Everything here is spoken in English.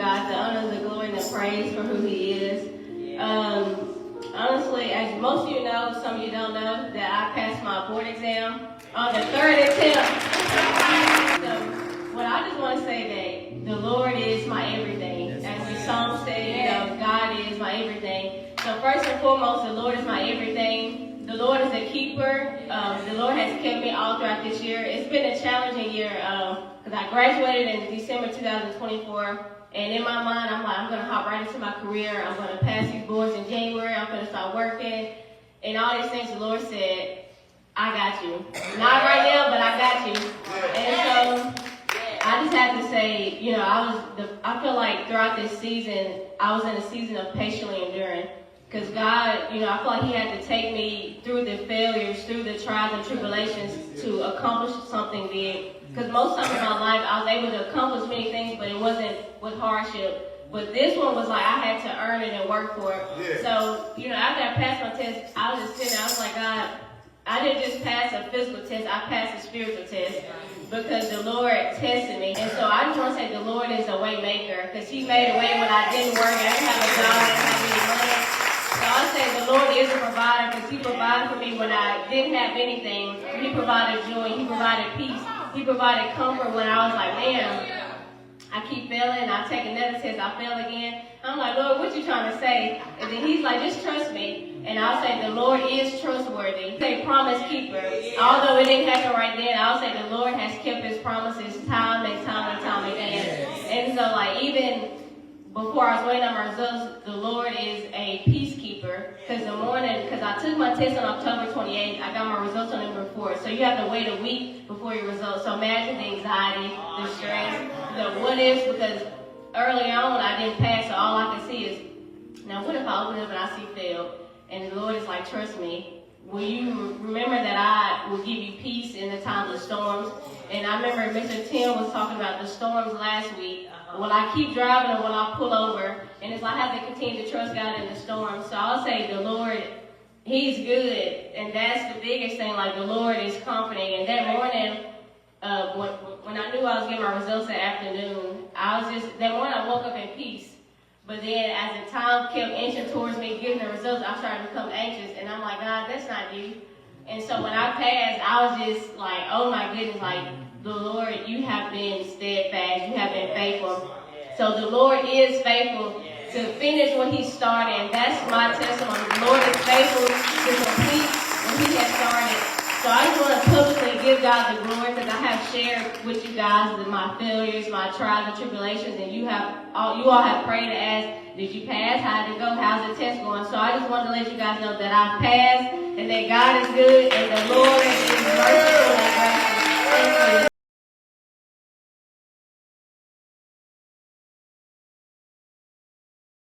God the honor, the glory, and the praise for who He is. Honestly, as most of you know, some of you don't know, that I passed my board exam on the third attempt. So, what I just want to say that the Lord is my everything. As the song said, God is my everything. So first and foremost, the Lord is my everything. The Lord is a keeper. The Lord has kept me all throughout this year. It's been a challenging year because I graduated in December 2024. And in my mind, I'm like, I'm going to hop right into my career. I'm going to pass these boards in January. I'm going to start working. And all these things, the Lord said, I got you. Not right now, but I got you. And so I just have to say, you know, I feel like throughout this season, I was in a season of patiently enduring. Because God, you know, I feel like He had to take me through the failures, through the trials and tribulations to accomplish something big. Because most times in my life, I was able to accomplish many things, but it wasn't with hardship. But this one was like I had to earn it and work for it. Yeah. So, you know, after I passed my test, I was just sitting there, I was like, God, I didn't just pass a physical test, I passed a spiritual test. Because the Lord tested me. And so I just want to say the Lord is a way maker. Because He made a way when I didn't work, I didn't have a job, I didn't have any money. So I say the Lord is a provider because He provided for me when I didn't have anything. He provided joy, He provided peace. He provided comfort when I was like, man, I keep failing, I take another test, I fail again. I'm like, Lord, what you trying to say? And then He's like, just trust me. And I'll say the Lord is trustworthy. He's a promise keeper. Although it didn't happen right then, I'll say the Lord has kept His promises time and time and time again. And so like even before I was waiting on my results, the Lord is a peacekeeper. Because I took my test on October 28th, I got my results on November 4th. So you have to wait a week before your results. So imagine the anxiety, the stress, the what ifs, because early on I didn't pass, so all I could see is, now what if I open up and I see failed? And the Lord is like, trust me. Will you remember that I will give you peace in the times of storms? And I remember Mr. Tim was talking about the storms last week. Will I keep driving or will I pull over? And it's like I have to continue to trust God in the storm. So I'll say the Lord, He's good. And that's the biggest thing. Like the Lord is comforting. And that morning, when I knew I was getting my results that afternoon, that morning I woke up in peace. But then as the time kept inching towards me getting the results, I started to become anxious. And I'm like, God, that's not you. And so when I passed, I was just like, oh my goodness, like, the Lord, you have been steadfast. You have been faithful. So the Lord is faithful to finish what He started. And that's my testimony. The Lord is faithful to complete what He has started. So I just want to publicly give God the glory because I have shared with you guys my failures, my trials and tribulations, and you all have prayed and asked, did you pass? How did it go? How's the test going? So I just wanted to let you guys know that I passed and that God is good and the Lord